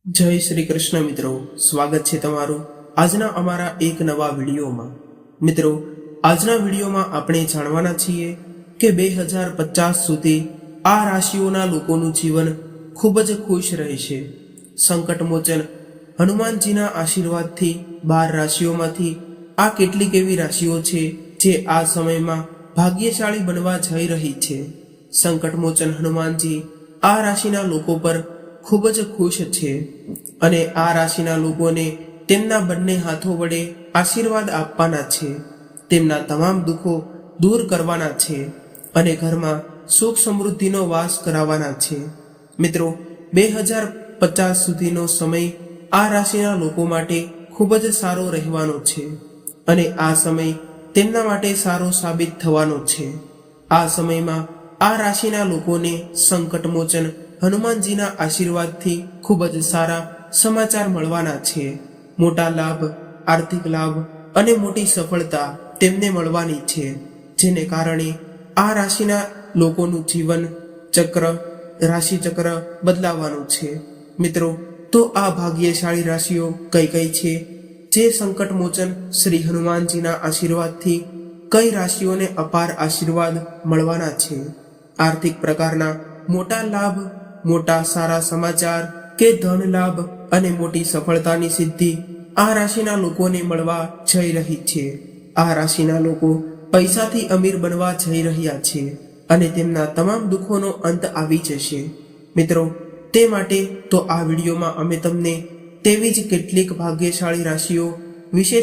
જય શ્રી કૃષ્ણ મિત્રો, સ્વાગત છે તમારું આજના અમારા એક નવા વિડીયોમાં। મિત્રો, આજના વિડીયોમાં આપણે જાણવાના છીએ કે 2050 સુધી આ રાશિઓના લોકોનું જીવન ખૂબ જ ખુશ રહેશે। સંકટમોચન હનુમાનજીના આશીર્વાદથી 12 રાશિઓમાંથી આ કેટલીક એવી રાશિઓ છે જે આ સમયમાં ભાગ્યશાળી બનવા જઈ રહી છે। સંકટમોચન હનુમાનજી આ રાશિના લોકો પર ખૂબ જ ખુશ છે અને આ રાશિના લોકોને તેમના બંને હાથો વડે આશીર્વાદ આપવાના છે, તેમના તમામ દુઃખો દૂર કરવાના છે અને ઘરમાં સુખ સમૃદ્ધિનો વાસ કરાવવાના છે। મિત્રો, 2050 સુધીનો સમય આ રાશિના લોકો માટે ખૂબ જ સારો રહેવાનો છે અને આ સમય તેમના માટે સારો સાબિત થવાનો છે। આ સમયમાં આ રાશિના લોકોને સંકટમોચન હનુમાનજીના આશીર્વાદથી ખૂબ જ સારા સમાચાર મળવાના છે। મોટા લાભ, આર્થિક લાભ અને મોટી સફળતા તેમને મળવાની છે, જેને કારણે આ રાશિના લોકોનું જીવન ચક્ર, રાશિ ચક્ર બદલાવાનું છે। મિત્રો, તો આ ભાગ્યશાળી રાશિઓ કઈ કઈ છે જે સંકટમોચન શ્રી હનુમાનજીના આશીર્વાદથી કઈ રાશિઓને અપાર આશીર્વાદ મળવાના છે? આર્થિક પ્રકારના મોટા લાભ, મોટા સારા સમાચાર કે ધન લાભ અને મોટી સફળતાની સિદ્ધિ આ રાશિના લોકોને મળવા જઈ રહી છે। આ રાશિના લોકો પૈસાથી અમીર બનવા જઈ રહ્યા છે અને તેમના તમામ દુઃખોનો અંત આવી જશે। મિત્રો, તે માટે તો આ વિડીયોમાં અમે તમને તેવી જ કેટલીક ભાગ્યશાળી રાશિઓ વિશે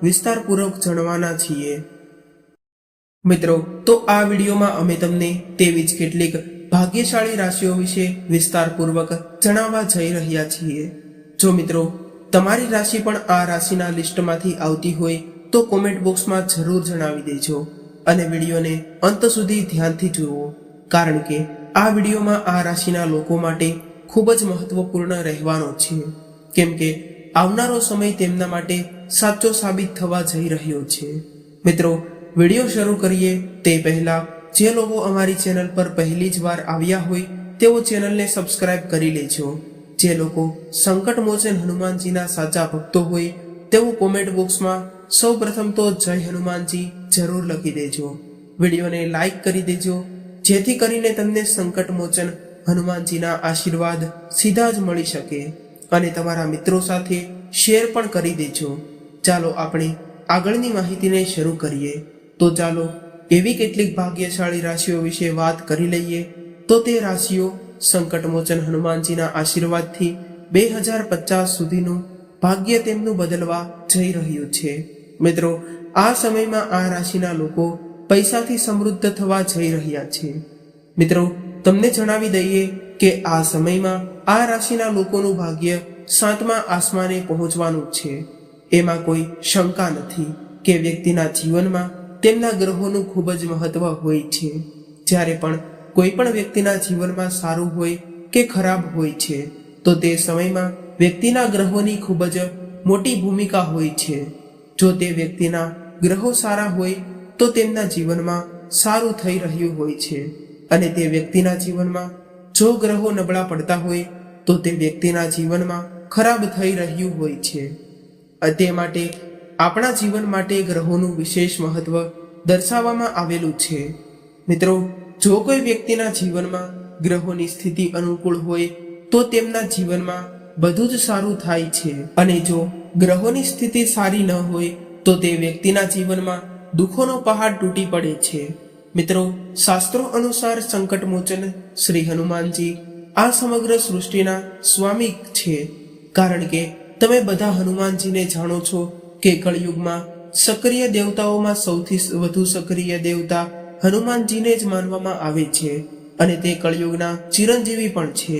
વિસ્તારપૂર્વક જણાવવાના છીએ। મિત્રો, તો આ વિડીયોમાં અમે તમને તેવી જ કેટલીક ભાગ્યશાળી રાશિઓ વિશે વિસ્તારપૂર્વક જણાવવા જઈ રહ્યા છીએ। જો મિત્રો, તમારી રાશિ પણ આ રાશિના લિસ્ટમાંથી આવતી હોય તો કોમેન્ટ બોક્સમાં જરૂર જણાવી દેજો અને વિડીયોને અંત સુધી ધ્યાનથી જુઓ, કારણ કે આ વિડીયોમાં આ રાશિના લોકો માટે ખૂબ જ મહત્વપૂર્ણ રહેવાનો છે, કેમ કે આવનારો સમય તેમના માટે સાચો સાબિત થવા જઈ રહ્યો છે। મિત્રો, વિડીયો શરૂ કરીએ તે પહેલા જે લોકો અમારી ચેનલ પર પહેલી જ વાર આવ્યા હોય તેઓ ચેનલને સબસ્ક્રાઇબ કરી લેજો। જે લોકો સંકટમોચન હનુમાનજીના સાચા ભક્તો હોય તેઓ કોમેન્ટ બોક્સમાં સૌપ્રથમ તો જય હનુમાનજી જરૂર લખી દેજો। વિડીયોને લાઈક કરી દેજો, જેથી કરીને તમને સંકટમોચન હનુમાનજીના આશીર્વાદ સીધા જ મળી શકે અને તમારા મિત્રો સાથે શેર પણ કરી દેજો। ચાલો આપણે આગળની માહિતીને શરૂ કરીએ। તો ચાલો એવી કેટલીક ભાગ્યશાળી રાશિઓ વિશે વાત કરી લઈએ। તો તે રાશિઓ સંકટમોચન હનુમાનજીના આશીર્વાદથી 2050 સુધીનું ભાગ્ય તેમનું બદલવા જઈ રહ્યું છે। મિત્રો, આ સમયમાં આ રાશિના લોકો પૈસાથી સમૃદ્ધ થવા જઈ રહ્યા છે। મિત્રો, તમને જણાવી દઈએ કે આ સમયમાં આ રાશિના લોકોનું ભાગ્ય 7મા આસમાને પહોંચવાનું છે। એમાં કોઈ શંકા નથી કે વ્યક્તિના જીવનમાં તેમના ગ્રહોનું ખૂબ જ મહત્વ હોય છે। જ્યારે પણ કોઈ પણ વ્યક્તિના જીવનમાં સારું હોય કે ખરાબ હોય છે તો તે સમયમાં વ્યક્તિના ગ્રહોની ખૂબ જ મોટી ભૂમિકા હોય છે। જો તે વ્યક્તિના ગ્રહો સારા હોય તો તેમના જીવનમાં સારું થઈ રહ્યું હોય છે અને તે વ્યક્તિના જીવનમાં જો ગ્રહો નબળા પડતા હોય તો તે વ્યક્તિના જીવનમાં ખરાબ થઈ રહ્યું હોય છે। તે માટે આપણા જીવન માટે ગ્રહોનું વિશેષ મહત્વ દર્શાવવામાં આવેલું છે। મિત્રો, જો કોઈ વ્યક્તિના જીવનમાં ગ્રહોની સ્થિતિ અનુકૂળ હોય તો તેમના જીવનમાં બધું જ સારું થાય છે અને જો ગ્રહોની સ્થિતિ સારી ન હોય તો તે વ્યક્તિના જીવનમાં દુઃખોનો પહાડ તૂટી પડે છે। મિત્રો, શાસ્ત્રો અનુસાર સંકટમોચન શ્રી હનુમાનજી આ સમગ્ર સૃષ્ટિના સ્વામી છે, કારણ કે તમે બધા હનુમાનજીને જાણો છો કે કળયુગમાં સક્રિય દેવતાઓમાં સૌથી વધુ સક્રિય દેવતા હનુમાનજીને જ માનવામાં આવે છે અને તે કળયુગના ચિરંજીવી પણ છે।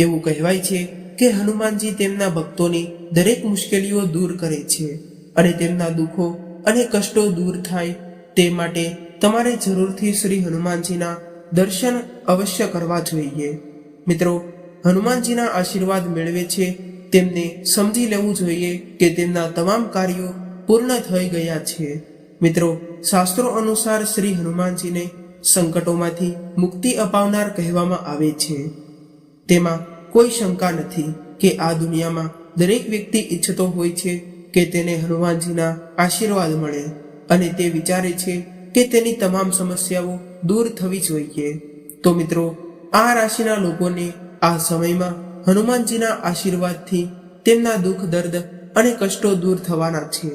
એવું કહેવાય છે કે હનુમાનજી તેમના ભક્તોની દરેક મુશ્કેલીઓ દૂર કરે છે અને તેમના દુઃખો અને કષ્ટો દૂર થાય તે માટે તમારે જરૂરથી શ્રી હનુમાનજીના દર્શન અવશ્ય કરવા જોઈએ। મિત્રો, હનુમાનજીના આશીર્વાદ મેળવે છે તેમને સમજી લેવું જોઈએ કે તેમના તમામ કાર્યો પૂર્ણ થઈ ગયા છે। મિત્રો, શાસ્ત્રો અનુસાર શ્રી હનુમાનજીને સંકટોમાંથી મુક્તિ અપાવનાર કહેવામાં આવે છે। તેમાં કોઈ શંકા નથી કે આ દુનિયામાં દરેક વ્યક્તિ ઈચ્છતો હોય છે કે તેને હનુમાનજીના આશીર્વાદ મળે અને તે વિચારે છે કે તેની તમામ સમસ્યાઓ દૂર થવી જોઈએ. તો મિત્રો, આ રાશિના લોકોને આ સમયમાં હનુમાનજીના આશીર્વાદથી તેમના દુઃખ, દર્દ અને કષ્ટો દૂર થવાના છે.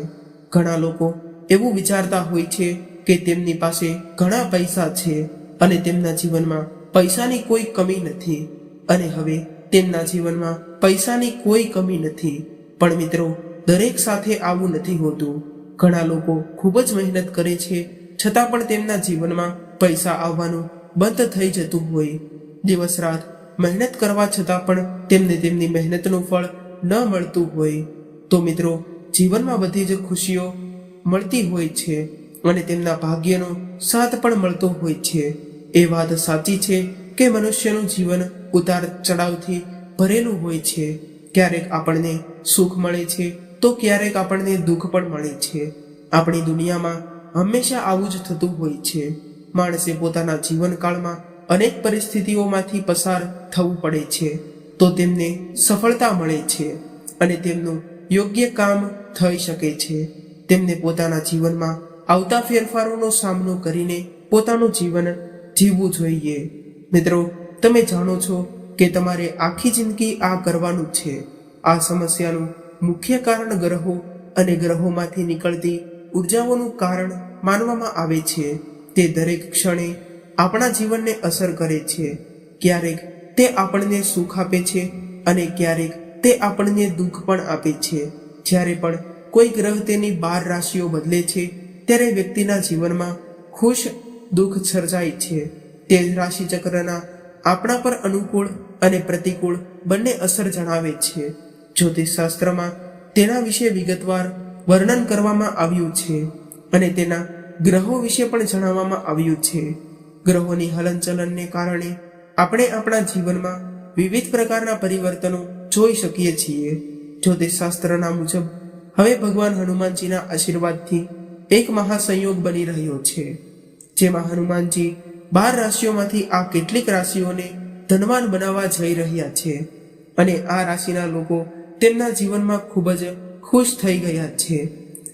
ઘણા લોકો એવું વિચારતા હોય છે કે તેમની પાસે ઘણા પૈસા છે અને તેમના જીવનમાં પૈસાની કોઈ કમી નથી, અને હવે તેમના જીવનમાં પૈસાની કોઈ કમી નથી. પણ મિત્રો, દરેક સાથે આવું નથી હોતું. ઘણા લોકો ખૂબ જ મહેનત કરે છે, છતાં પણ તેમના જીવનમાં પૈસા આવવાનું બંધ થઈ જતું હોય. દિવસ રાત મહેનત કરવા છતાં પણ તેમને તેમની મહેનતનું ફળ ન મળતું હોય. તો મિત્રો, જીવનમાં બધી જ ખુશીઓ મળતી હોય છે અને તેમના ભાગ્યનો સાથ પણ મળતો હોય છે. એ વાત સાચી છે કે મનુષ્યનું જીવન ઉતાર ચઢાવથી ભરેલું હોય છે. ક્યારેક આપણને સુખ મળે છે તો ક્યારેક આપણને દુઃખ પણ મળે છે. આપણી દુનિયામાં હંમેશા આવું જ થતું હોય છે. માણસે પોતાના જીવનકાળમાં અનેક પરિસ્થિતિઓમાંથી પસાર થવું પડે છે તો તેમને સફળતા મળે છે અને તેમનું યોગ્ય કામ થઈ શકે છે. તેમને પોતાના જીવનમાં આવતા ફેરફારોનો સામનો કરીને પોતાનું જીવન જીવવું જોઈએ. મિત્રો, તમે જાણો છો કે તમારે આખી જિંદગી આ કરવાનું છે. આ સમસ્યાનું મુખ્ય કારણ ગ્રહો અને ગ્રહોમાંથી નીકળતી ઉર્જાઓનું કારણ માનવામાં આવે છે. તે દરેક ક્ષણે આપણા જીવનને અસર કરે છે. ક્યારેક તે આપણને સુખ આપે છે અને ક્યારેક તે આપણને દુઃખ પણ આપે છે. જ્યારે પણ કોઈ ગ્રહ તેની 12 રાશિઓ બદલે છે ત્યારે વ્યક્તિના જીવનમાં ખુશ દુઃખ સર્જાય છે. તે રાશિ ચક્રના આપણા પર અનુકૂળ અને પ્રતિકૂળ બંને અસર જણાવે છે. જ્યોતિષશાસ્ત્રમાં તેના વિશે વિગતવાર વર્ણન કરવામાં આવ્યું છે અને તેના ગ્રહો વિશે પણ જણાવવામાં આવ્યું છે. ગ્રહોની હલનચલનને કારણે આપણે આપણા જીવનમાં વિવિધ પ્રકારના પરિવર્તનો જોઈ શકીએ છીએ. જ્યોતિષશાસ્ત્રના મુજબ હવે ભગવાન હનુમાનજીના આશીર્વાદથી એક મહાસંયોગ બની રહ્યો છે, જેમાં હનુમાનજી 12 રાશિઓમાંથી આ કેટલીક રાશિઓને ધનવાન બનાવવા જઈ રહ્યા છે અને આ રાશિના લોકો તેમના જીવનમાં ખૂબ જ ખુશ થઈ ગયા છે.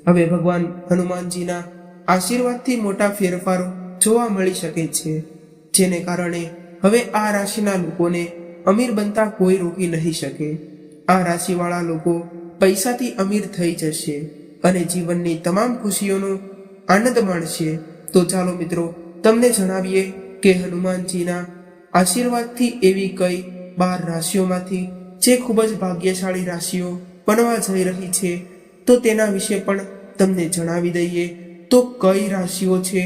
હવે ભગવાન હનુમાનજીના આશીર્વાદથી મોટા ફેરફારો જોવા મળી શકે છે, જેને કારણે હવે આ રાશિના લોકોને અમીર બનતા કોઈ રોકી નહીં શકે. આ રાશિવાળા લોકો પૈસાથી અમીર થઈ જશે અને જીવનની તમામ ખુશીઓનો આનંદ માણશે. તો ચાલો મિત્રો, તમને જણાવીએ કે હનુમાનજીના આશીર્વાદથી એવી કઈ 12 રાશિઓમાંથી જે ખૂબ જ ભાગ્યશાળી રાશિઓ બનવા જઈ રહી છે, તો તેના વિશે પણ તમને જણાવી દઈએ. તો કઈ રાશિઓ છે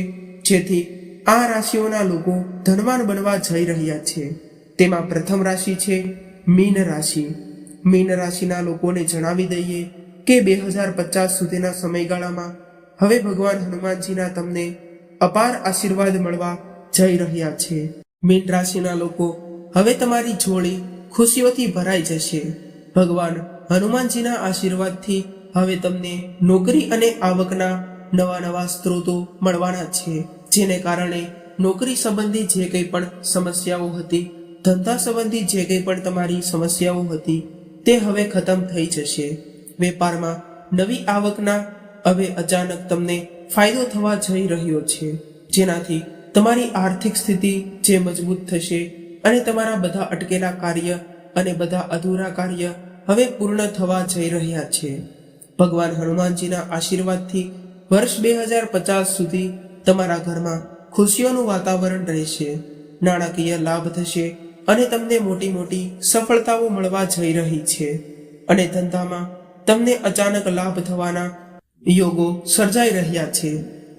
જેથી આ રાશિઓના લોકો ધનવાન બનવા જઈ રહ્યા છે? તેમાં પ્રથમ રાશિ છે મીન રાશિ. મીન રાશિના લોકોને જણાવી દઈએ કે 2050 સુધીના સમયગાળામાં હવે ભગવાન હનુમાનજીના તમને અપાર આશીર્વાદ મળવા જઈ રહ્યા છે. મીન રાશિના લોકો હવે તમારી જોડી ખુશીઓથી ભરાઈ જશે. ભગવાન હનુમાનજીના આશીર્વાદથી હવે તમને નોકરી અને આવકના નવા સ્ત્રોતો મળવાના છે, જેને કારણે નોકરી સંબંધી જે કંઈ પણ સમસ્યાઓ હતી, ધંધા સંબંધી જે કંઈ પણ તમારી સમસ્યાઓ હતી, તે હવે ખતમ થઈ જશે. વેપારમાં નવી આવકના હવે અચાનક તમને ફાયદો થવા જઈ રહ્યો છે, જેનાથી તમારી આર્થિક સ્થિતિ જે મજબૂત થશે અને તમારા બધા અટકેલા કાર્ય અને બધા અધૂરા કાર્ય હવે પૂર્ણ થવા જઈ રહ્યા છે. ભગવાન હનુમાનજીના આશીર્વાદથી વર્ષ 2050 સુધી તમારા ઘરમાં ખુશીઓનું વાતાવરણ રહેશે. નાણાકીય લાભ થશે અને તમને મોટી મોટી સફળતાઓ મળવા જઈ રહી છે અને ધંધામાં તમને અચાનક લાભ થવાના યોગો સર્જાઈ રહ્યા છે.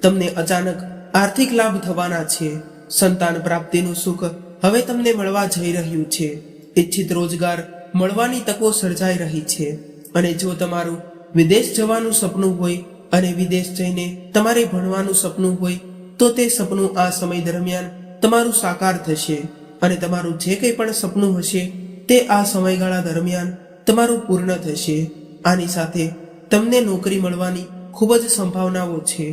તમને અચાનક આર્થિક લાભ થવાના છે. સંતાન પ્રાપ્તિનું સુખ હવે તમને મળવા જઈ રહ્યું છે. ઈચ્છિત રોજગાર મળવાની તકો સર્જાઈ રહી છે અને જો તમારું વિદેશ જવાનું સપનું હોય અને વિદેશ જઈને તમારે ભણવાનું સપનું હોય તો તે સપનું આ સમય દરમિયાન તમારું સાકાર થશે અને તમારું જે કંઈ પણ સપનું હશે તે આ સમયગાળા દરમિયાન તમારું પૂર્ણ થશે. આની સાથે તમને નોકરી મળવાની ખૂબ જ સંભાવનાઓ છે.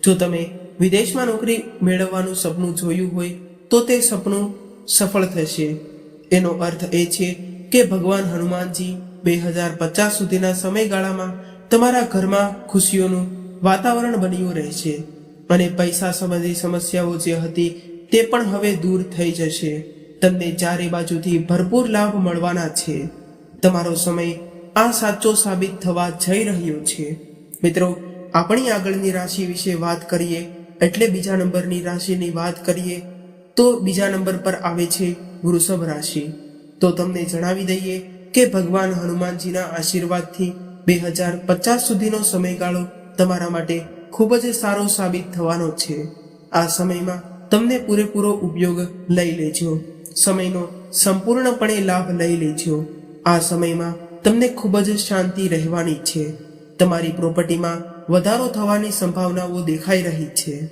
જો તમે વિદેશમાં નોકરી મેળવવાનું સપનું જોયું હોય તો તે સપનું સફળ થશે. એનો અર્થ એ છે કે ભગવાન હનુમાનજી 2050 સુધીના સમયગાળામાં તમારા ઘરમાં ખુશીઓનું વાતાવરણ બન્યું રહેશે અને પૈસા સંબંધી સમસ્યાઓ જે હતી તે પણ હવે દૂર થઈ જશે. તમને ચારે બાજુથી ભરપૂર લાભ મળવાના છે. તમારો સમય આ સાચો સાબિત થવા જઈ રહ્યો છે. મિત્રો, આપણી આગળની રાશિ વિશે વાત કરીએ એટલે બીજા નંબરની રાશિની વાત કરીએ તો બીજા નંબર પર આવે છે વૃષભ રાશિ. તો તમને જણાવી દઈએ કે ભગવાન હનુમાનજીના આશીર્વાદથી 2050 સુધીનો સમયગાળો તમારા માટે ખૂબ જ સારો સાબિત થવાનો છે. આ સમયમાં તમને પૂરેપૂરો ઉપયોગ લઈ લેજો. સમયનો સંપૂર્ણપણે લાભ લઈ લેજો. આ સમયમાં તમને ખૂબ જ શાંતિ રહેવાની છે. તમારી પ્રોપર્ટીમાં વધારો થવાની સંભાવનાઓ દેખાઈ રહી છે.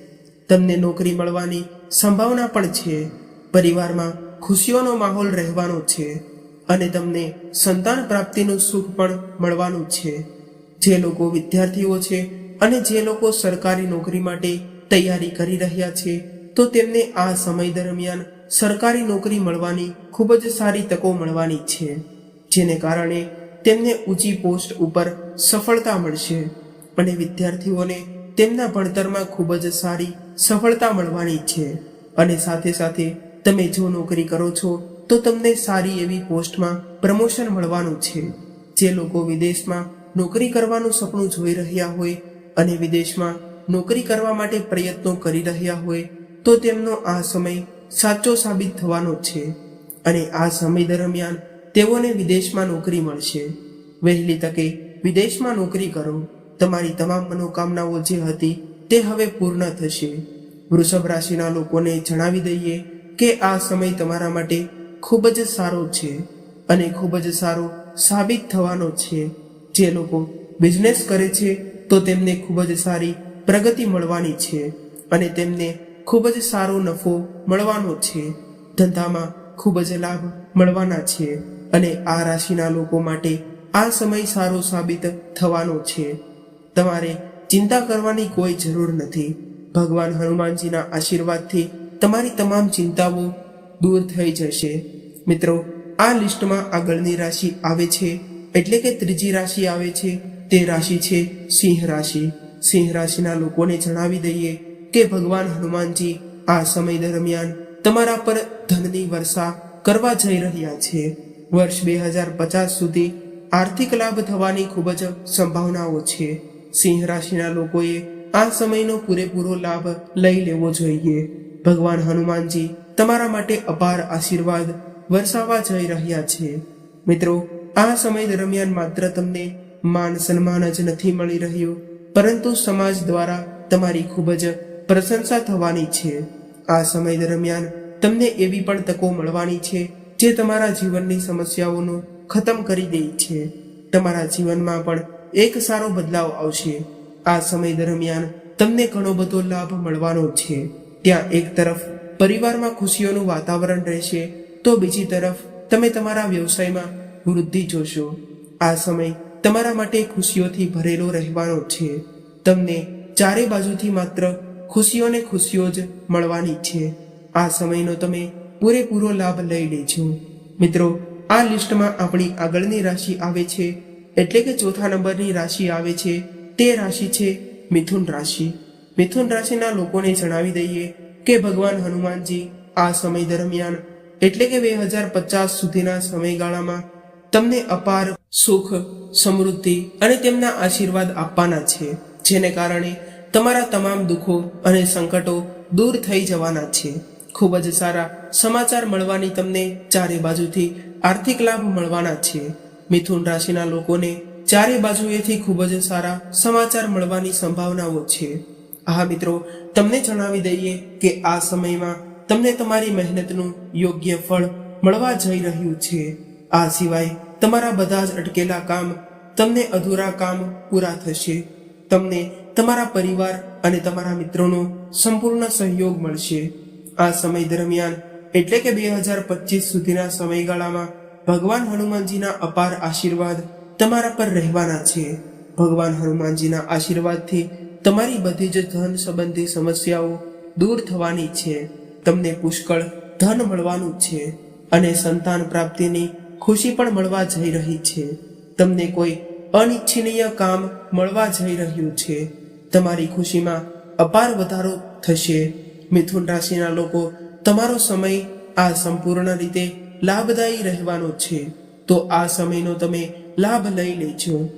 તમને નોકરી મળવાની સંભાવના પણ છે. પરિવારમાં ખુશીઓનો માહોલ રહેવાનો છે અને તમને સંતાન પ્રાપ્તિનું સુખ પણ મળવાનું છે. જે લોકો વિદ્યાર્થીઓ છે અને જે લોકો સરકારી નોકરી માટે તૈયારી કરી રહ્યા છે તો તેમને આ સમય દરમિયાન સરકારી નોકરી મળવાની ખૂબ જ સારી તકો મળવાની છે, જેને કારણે તેમને ઊંચી પોસ્ટ ઉપર સફળતા મળશે અને વિદ્યાર્થીઓને તેમના ભણતરમાં ખૂબ જ સારી સફળતા મળવાની છે. અને સાથે સાથે તમે જો નોકરી કરો છો તો તમને સારી એવી પોસ્ટમાં પ્રમોશન મળવાનું છે. જે લોકો વિદેશમાં નોકરી કરવાનું સપનું જોઈ રહ્યા હોય અને વિદેશમાં નોકરી કરવા માટે પ્રયત્નો કરી રહ્યા હોય તો તેમનો આ સમય સાચો સાબિત થવાનો છે અને આ સમય દરમિયાન તેઓને વિદેશમાં નોકરી મળશે. વહેલી તકે વિદેશમાં નોકરી કરો. તમારી તમામ મનોકામનાઓ જે હતી તે હવે પૂર્ણ થશે. વૃષભ રાશિના લોકોને જણાવી દઈએ કે આ સમય તમારા માટે ખૂબ જ સારો છે અને ખૂબ જ સારો સાબિત થવાનો છે. જે લોકો બિઝનેસ કરે છે તો તેમને ખૂબ જ સારી પ્રગતિ મળવાની છે અને તેમને ખૂબ જ સારો નફો મળવાનો છે. ધંધામાં ખૂબ જ લાભ મળવાના છે અને આ રાશિના લોકો માટે આ સમય સારો સાબિત થવાનો છે. તમારે ચિંતા કરવાની કોઈ જરૂર નથી. ભગવાન હનુમાનજીના આશીર્વાદથી તમારી તમામ ચિંતાઓ દૂર થઈ જશે. મિત્રો, આ લિસ્ટમાં આગળની રાશિ આવે છે એટલે કે ત્રીજી રાશિ આવે છે તે રાશિ છે સિંહ રાશિ. સિંહ રાશિના લોકોને જણાવી દઈએ કે ભગવાન હનુમાનજી આ સમય દરમિયાન તમારા પર ધનની વર્ષા કરવા જઈ રહ્યા છે. વર્ષ 2050 સુધી આર્થિક લાભ થવાની ખૂબ જ સંભાવનાઓ છે. સિંહ રાશિના લોકોએ આ સમયનો પૂરેપૂરો લાભ લઈ લેવો જોઈએ. ભગવાન હનુમાનજી તમારા માટે અપાર આશીર્વાદ વરસાવવા જઈ રહ્યા છે. મિત્રો, આ સમય દરમિયાન માત્ર તમને માન સન્માન જ નથી મળી રહ્યું પરંતુ સમાજ દ્વારા તમારી ખૂબ જ પ્રશંસા થવાની છે. આ સમય દરમિયાન તમને એવી પણ તકો મળવાની છે જે તમારા જીવનની સમસ્યાઓનો ખતમ કરી દે છે. તમારા જીવનમાં પણ એક સારો બદલાવ આવશે. આ સમય દરમિયાન તમને ઘણો બધો લાભ મળવાનો છે. ત્યાં એક તરફ પરિવારમાં ખુશીઓનું વાતાવરણ રહેશે તો બીજી તરફ તમે તમારા વ્યવસાયમાં વૃદ્ધિ જોશો. આ સમય તમારા માટે ખુશીઓથી ભરેલો રહેવાનો છે. તમને ચારે બાજુથી માત્ર ખુશીઓને ખુશીઓ જ મળવાની છે. આ સમયનો તમે પૂરેપૂરો લાભ લઈ લેજો. મિત્રો, આ લિસ્ટમાં આપણી આગળની રાશિ આવે છે એટલે કે ચોથા નંબરની રાશિ આવે છે તે રાશિ છે મિથુન રાશિ. મિથુન રાશિના લોકોને જણાવી દઈએ કે ભગવાન હનુમાનજી આ સમય દરમિયાન એટલે કે 2050 સુધીના સમયગાળામાં તમને અપાર સુખ, સમૃદ્ધિ અને તેમના આશીર્વાદ આપવાના છે, જેને કારણે તમારા તમામ દુઃખો અને સંકટો દૂર થઈ જવાના છે. ખૂબ જ સારા સમાચાર મળવાની તમને ચારે બાજુથી આર્થિક લાભ મળવાના છે. મિથુન રાશિના લોકોને ચારે બાજુએથી ખૂબ જ સારા સમાચાર મળવાની સંભાવનાઓ છે. હા મિત્રો, તમને જણાવી દઈએ કે આ સમયમાં તમને તમારી મહેનતનું યોગ્ય ફળ મળવા જઈ રહ્યું છે. આ સિવાય તમારા બધા જ અટકેલા કામ, તમને અધૂરા કામ પૂરા થશે. તમને તમારા પરિવાર અને તમારા મિત્રોનો સંપૂર્ણ સહયોગ મળશે. આ સમય દરમિયાન એટલે કે 2025 સુધીના સમયગાળામાં ભગવાન હનુમાનજીના અપાર આશીર્વાદ તમારા પર રહેવાના છે. ભગવાન હનુમાનજીના આશીર્વાદથી તમારી બધી જ ધન સંબંધી સમસ્યાઓ દૂર થવાની છે. તમને પુષ્કળ ધન મળવાનું છે અને સંતાન પ્રાપ્તિની ખુશી પણ મળવા જઈ રહી છે. તમને કોઈ અનિચ્છનીય કામ મળવા જઈ રહ્યું છે. તમારી ખુશીમાં અપાર વધારો થશે. મિથુન રાશિના લોકો, તમારો સમય આ સંપૂર્ણ રીતે લાભદાયી રહેવાનો છે, તો આ સમયનો તમે લાભ લઈ લેજો.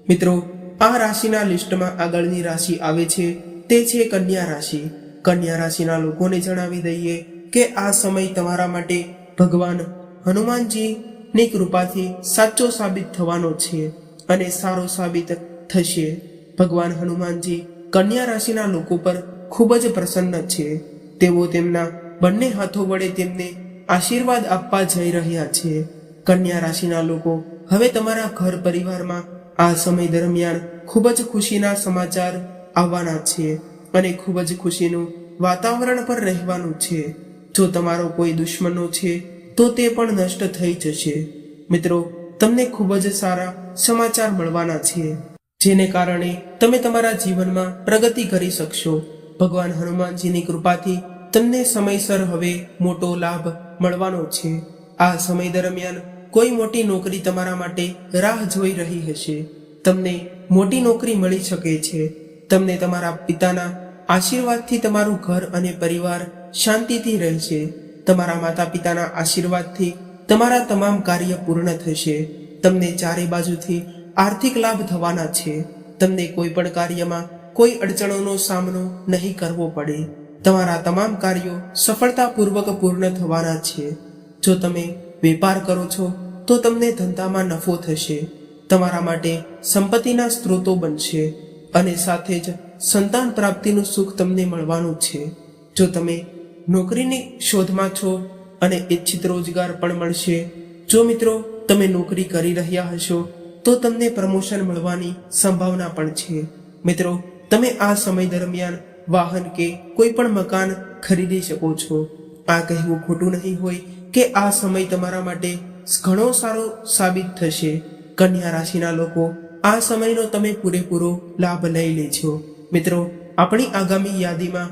મિત્રો, આ રાશિના લિસ્ટમાં આગળની રાશિ આવે છે તે છે કન્યા રાશિ. કન્યા રાશિના લોકોને જણાવી દઈએ કે આ સમય તમારા માટે ભગવાન હનુમાનજીની કૃપાથી સાચો સાબિત થવાનો છે અને સારો સાબિત થશે. ભગવાન હનુમાનજી કન્યા રાશિના લોકો પર ખૂબ જ પ્રસન્ન છે. તેઓ તેમના બંને હાથો વડે તેમને આશીર્વાદ આપવા જઈ રહ્યા છે. કન્યા રાશિના લોકો, હવે તમારા ઘર પરિવારમાં આ સમય દરમિયાન ખૂબ જ ખુશીના સમાચાર આવવાના છે અને ખૂબ જ ખુશીનું વાતાવરણ પર રહેવાનું છે. જો તમારો કોઈ દુશ્મનો છે તો તે પણ નષ્ટ થઈ જશે. મિત્રો, તમને ખૂબ જ સારા સમાચાર મળવાના છે, જેને કારણે તમે તમારા જીવનમાં પ્રગતિ કરી શકશો. ભગવાન હનુમાનજીની કૃપાથી તમને સમયસર હવે મોટો લાભ મળવાનો છે. આ સમય દરમિયાન કોઈ મોટી નોકરી તમારા માટે રાહ જોઈ રહી હશે. તમને મોટી નોકરી મળી શકે છે. તમને તમારા પિતાના આશીર્વાદથી તમારું ઘર અને પરિવાર શાંતિથી રહેશે. તમારા માતા પિતાના આશીર્વાદથી તમારા તમામ કાર્ય પૂર્ણ થશે. તમને ચારે બાજુથી આર્થિક લાભ થવાના છે. તમને કોઈ પણ કાર્યમાં કોઈ અડચણોનો સામનો નહીં કરવો પડે. તમારા તમામ કાર્યો સફળતાપૂર્વક પૂર્ણ થવાના છે. જો તમે વેપાર કરો છો તો તમને ધંધામાં નફો થશે. તમારા માટે સંપત્તિના સ્ત્રોતો બનશે અને સાથે જ સંતાન પ્રાપ્તિનું સુખ તમને મળવાનું છે. જો તમે નોકરીની શોધમાં છો અને ઈચ્છિત રોજગાર પણ મળશે. જો મિત્રો તમે નોકરી કરી રહ્યા હશો તો તમને પ્રમોશન મળવાની સંભાવના પણ છે. મિત્રો, તમે આ સમય દરમિયાન વાહન કે કોઈ પણ મકાન ખરીદી શકો છો. આ કહેવું ખોટું નહીં હોય કે આ સમય તમારા માટે ઘણો સારો સાબિત થશે. કન્યા રાશિના લોકો, આ સમયનો તમે પૂરેપૂરો લાભ લઈ લેજો. મિત્રો, આપણી આગામી યાદીમાં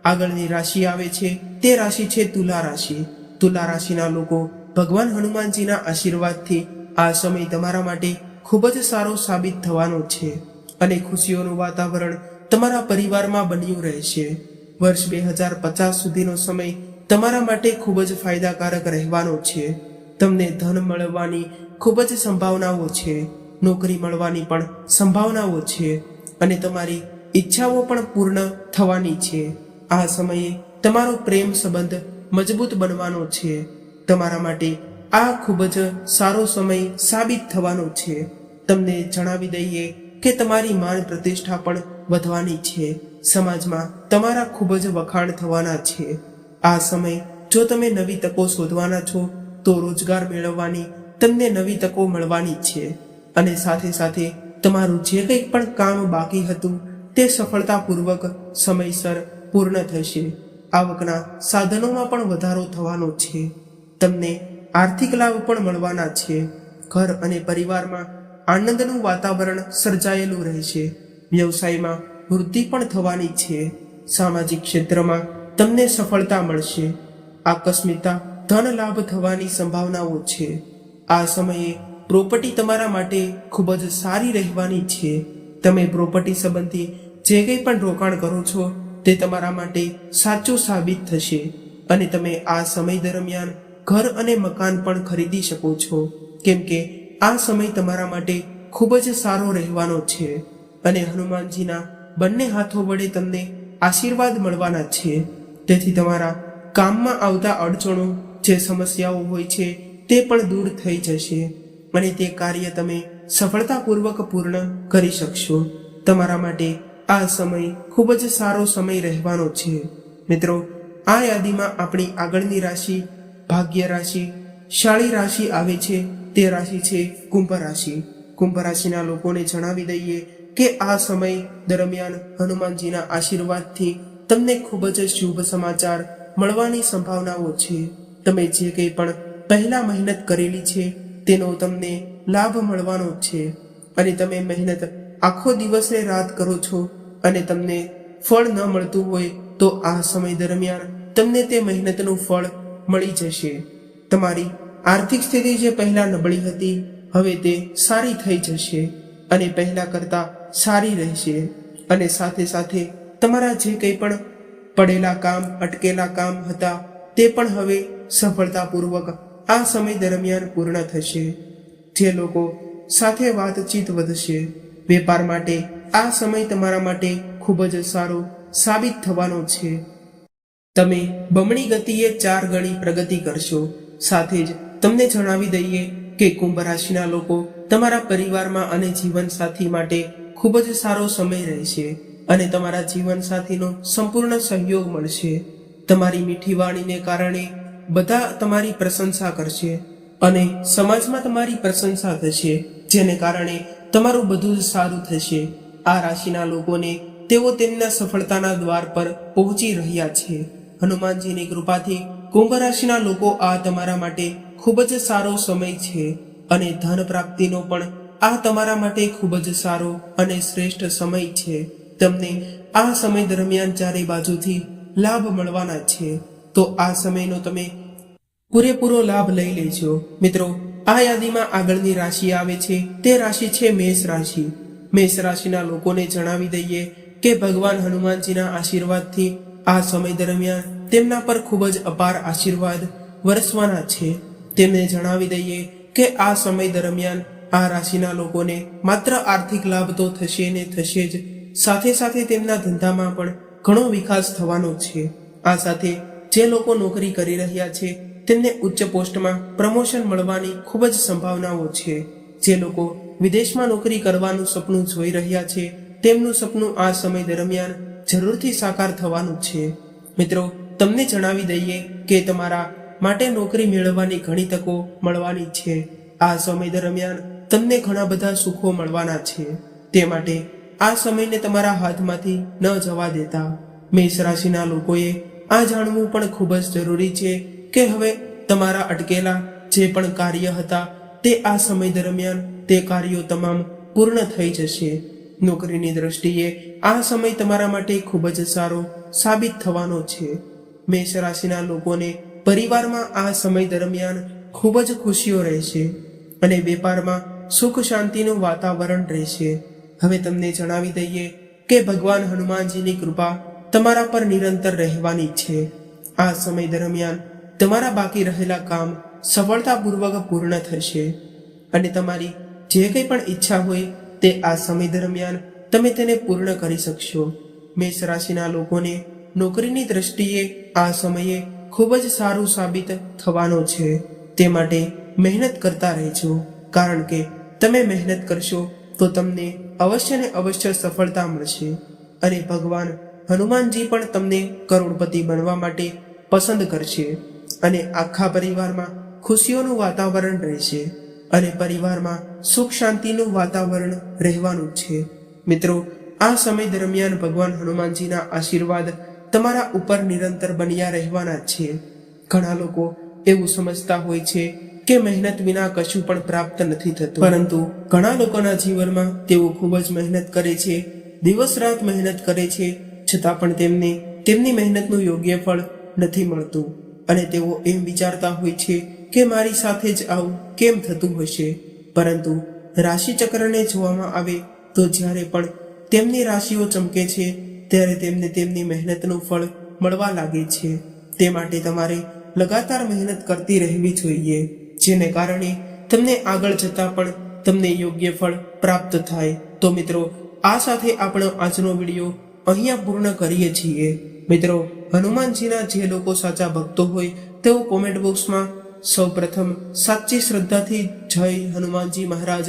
આગળની રાશિ આવે છે તે રાશિ છે તુલા રાશિ. તુલા રાશિના લોકો, ભગવાન હનુમાનજીના આશીર્વાદથી આ સમય તમારા માટે ખૂબ જ સારો સાબિત થવાનો છે અને ખુશીઓનું વાતાવરણ તમારા પરિવારમાં બન્યું રહેશે. વર્ષ 2050 સુધીનો સમય તમારા માટે ખૂબ જ ફાયદાકારક રહેવાનો છે. તમને ધન મળવાની ખૂબ જ સંભાવનાઓ છે. નોકરી મળવાની પણ સંભાવનાઓ છે અને તમારી ઈચ્છાઓ પણ પૂર્ણ થવાની છે. આ સમયે તમારો પ્રેમ સંબંધ મજબૂત બનવાનો છે. તમારા માટે આ ખૂબ જ સારો સમય સાબિત થવાનો છે. તમને જણાવી દઈએ કે તમારી માન પ્રતિષ્ઠા પણ વધવાની છે. સમાજમાં તમારા ખૂબ જ વખાણ થવાના છે. આ સમય જો તમે નવી તકો શોધવાના છો તો રોજગાર મેળવવાની તમને નવી તકો મળવાની છે અને સાથે સાથે તમારું જે કંઈ પણ કામ બાકી હતું તે સફળતાપૂર્વક સમયસર પૂર્ણ થશે. આવકના સાધનોમાં પણ વધારો થવાનો છે. તમને આર્થિક લાભ પણ મળવાના છે. ઘર અને પરિવારમાં આનંદનું વાતાવરણ સર્જાયેલું રહેશે. વ્યવસાયમાં વૃદ્ધિ પણ થવાની છે. સામાજિક ક્ષેત્રમાં તમને સફળતા મળશે. આકસ્મિકતા ધન લાભ થવાની સંભાવનાઓ છે. આ સમયે પ્રોપર્ટી તમારા માટે ખૂબ જ સારી રહેવાની છે. તમે પ્રોપર્ટી સંબંધી જે કંઈ પણ રોકાણ કરો છો તે તમારા માટે સાચું સાબિત થશે અને તમે આ સમય દરમિયાન ઘર અને મકાન પણ ખરીદી શકો છો, કેમ કે આ સમય તમારા માટે ખૂબ જ સારો રહેવાનો છે અને હનુમાનજીના બંને હાથો વડે તમને આશીર્વાદ મળવાના છે. તેથી તમારા કામમાં આવતા અડચણો, જે સમસ્યાઓ હોય છે તે પણ દૂર થઈ જશે અને તે કાર્ય તમે સફળતાપૂર્વક પૂર્ણ કરી શકશો. તમારા માટે આ સમય ખૂબ જ સારો સમય રહેવાનો છે. મિત્રો, આ યાદીમાં આપણી આગળની રાશિ ભાગ્ય રાશિ, શાળી રાશિ આવે છે. તે રાશિ છે કુંભ રાશિ. કુંભ રાશિના લોકોને જણાવી દઈએ કે આ સમય દરમિયાન હનુમાનજીના આશીર્વાદથી તમને ખૂબ જ શુભ સમાચાર મળવાની સંભાવનાઓ છે. તમે જે કંઈ પણ પહેલા મહેનત કરેલી છે તેનો તમને લાભ મળવાનો છે અને તમે મહેનત આખો દિવસ ને રાત કરો છો અને તમને ફળ ન મળતું હોય તો આ સમય દરમિયાન તમને તે મહેનતનું ફળ મળી જશે. તમારી આર્થિક સ્થિતિ જે પહેલા નબળી હતી હવે તે સારી થઈ જશે અને પહેલા કરતા સારી રહેશે. અને સાથે સાથે તમારા જે કંઈ પણ પડેલા કામ, અટકેલા કામ હતા તે પણ હવે સફળતાપૂર્વક આ સમય દરમિયાન પૂર્ણ થશે. જે લોકો સાથે વાતચીત વધશે. વેપાર માટે આ સમય તમારા માટે ખૂબ જ સારો સાબિત થવાનો છે. તમે બમણી ગતિએ 4 ગણી પ્રગતિ કરશો. સાથે જ તમને જણાવી દઈએ કે કુંભ રાશિના લોકો તમારા પરિવારમાં અને જીવનસાથી માટે ખૂબ જ સારો સમય રહેશે અને તમારા જીવનસાથીનો સંપૂર્ણ સહયોગ મળશે. તમારી મીઠી વાણીને કારણે બધા તમારી પ્રશંસા કરશે અને સમાજમાં તમારી પ્રશંસા થશે, જેને કારણે તમારું બધું જ સારું થશે. આ રાશિના લોકોને તેઓ તેમના સફળતાના દ્વાર પર પહોંચી રહ્યા છે. હનુમાનજીની કૃપાથી કુંભ રાશિના લોકો આ તમારા માટે ખૂબ જ સારો સમય છે અને ધન પ્રાપ્તિનો પણ આ તમારા માટે ખૂબ જ સારો અને શ્રેષ્ઠ સમય છે. તમને આ સમય દરમિયાન ચારે બાજુથી લાભ મળવાના છે, તો આ સમયનો તમે પૂરેપૂરો લાભ લઈ લેજો. મિત્રો, આ યાદીમાં આગળની રાશિ આવે છે તે રાશિ છે મેષ રાશિ. મેષ રાશિના લોકોને જણાવી દઈએ કે ભગવાન હનુમાનજીના આશીર્વાદથી આ સમય દરમિયાન તેમના પર ખૂબ જ અપાર આશીર્વાદ વરસવાના છે. તેમને જણાવી દઈએ કે આ સમય દરમિયાન આ રાશિના લોકોને માત્ર આર્થિક લાભ તો થશે ને થશે જ, સાથે સાથે તેમના ધંધામાં પણ ઘણો વિકાસ થવાનો છે. આ સાથે જે લોકો નોકરી કરી રહ્યા છે તેમને ઉચ્ચ પોસ્ટમાં પ્રમોશન મળવાની ખૂબ જ સંભાવનાઓ છે. જે લોકો વિદેશમાં નોકરી કરવાનું સપનું જોઈ રહ્યા છે તેમનું સપનું આ સમય દરમિયાન જરૂરથી સાકાર થવાનું છે. મિત્રો, તમને જણાવી દઈએ કે તમારા માટે નોકરી મેળવવાની ઘણી તકો મળવાની છે. આ સમય દરમિયાન તમને ઘણા બધા સુખો મળવાના છે. તે માટે આ સમયને તમારા હાથમાંથી ન જવા દેતા. મેષ રાશિના લોકોએ આ જાણવું પણ ખૂબ જ જરૂરી છે કે હવે તમારા અટકેલા જે પણ કાર્ય હતા તે આ સમય દરમિયાન તે કાર્યો તમામ પૂર્ણ થઈ જશે. નોકરીની દ્રષ્ટિએ આ સમય તમારા માટે ખૂબ જ સારો સાબિત થવાનો છે. મેષ રાશિના લોકોને પરિવારમાં આ સમય દરમિયાન ખૂબ જ ખુશીઓ રહેશે અને વેપારમાં સુખ શાંતિનું વાતાવરણ રહેશે. હવે તમને જણાવી દઈએ કે ભગવાન હનુમાનજીની કૃપા તમારા પર નિરંતર રહેવાની છે. આ સમય દરમિયાન તમારા બાકી રહેલા કામ સફળતાપૂર્વક પૂર્ણ થશે અને તમારી જે કંઈ પણ ઈચ્છા હોય તે આ સમય દરમિયાન તમે તેને પૂર્ણ કરી શકશો. મેષ રાશિના લોકોને નોકરીની દ્રષ્ટિએ આ સમયે ખૂબ જ સારું સાબિત થવાનો છે. તે માટે મહેનત કરતા રહેજો, કારણ કે તમે મહેનત કરશો તો તમને અવશ્ય ને અવશ્ય સફળતા મળશે અને ભગવાન હનુમાનજી પણ તમને કરોડપતિ બનવા માટે પસંદ કરશે અને આખા પરિવારમાં ખુશીઓનું વાતાવરણ રહેશે અને પરિવારમાં સુખ શાંતિનું વાતાવરણ રહેવાનું છે. મિત્રો, આ સમય દરમિયાન ભગવાન હનુમાનજીના આશીર્વાદ તમારા ઉપર નિરંતર બન્યા રહેવાના છે. ઘણા લોકો એવું સમજતા હોય છે કે મહેનત વિના કશું પણ પ્રાપ્ત નથી થતું, પરંતુ ઘણા લોકોના જીવનમાં તેઓ ખૂબ જ મહેનત કરે છે, દિવસ રાત મહેનત કરે છે, છતાં પણ તેમને તેમની મહેનતનું યોગ્ય ફળ નથી મળતું અને તેઓ એમ વિચારતા હોય છે કે મારી સાથે જ આવું કેમ થતું હશે. પરંતુ રાશિ ચક્રને જોવામાં આવે તો જ્યારે પણ તેમની રાશિઓ ચમકે છે ત્યારે તેમને તેમની મહેનતનું ફળ મળવા લાગે છે. તે માટે તમારે લગાતાર મહેનત કરતી રહેવી જોઈએ, જેને કારણે તમને આગળ જતા પણ તમને યોગ્ય ફળ પ્રાપ્ત થાય. તો મિત્રો, આ સાથે આપણો આજનો વિડીયો અહીંયા પૂર્ણ કરીએ છીએ. મિત્રો, હનુમાનજીના જે લોકો સાચા ભક્તો હોય તેઓ કોમેન્ટ બોક્સમાં સૌપ્રથમ સાચી શ્રદ્ધાથી જય હનુમાનજી મહારાજ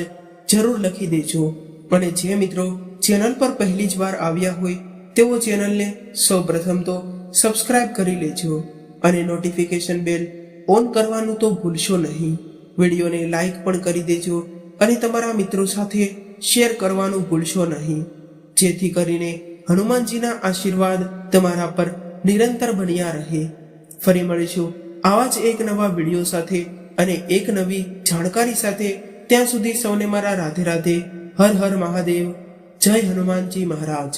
જરૂર લખી દેજો અને જે મિત્રો ચેનલ પર પહેલી જ વાર આવ્યા હોય તેઓ ચેનલને સૌપ્રથમ તો સબસ્ક્રાઇબ કરી લેજો અને નોટિફિકેશન બેલ ઓન કરવાનું તો ભૂલશો નહીં. વિડીયોને લાઈક પણ કરી દેજો અને તમારા મિત્રો સાથે શેર કરવાનું ભૂલશો નહીં, જેથી કરીને હનુમાનજીના આશીર્વાદ તમારા પર નિરંતર બન્યા રહે. ફરી મળીશું આવા જ એક નવા વિડીયો સાથે અને એક નવી જાણકારી સાથે. ત્યાં સુધી સૌને મારા રાધે રાધે. હર હર મહાદેવ. જય હનુમાનજી મહારાજ.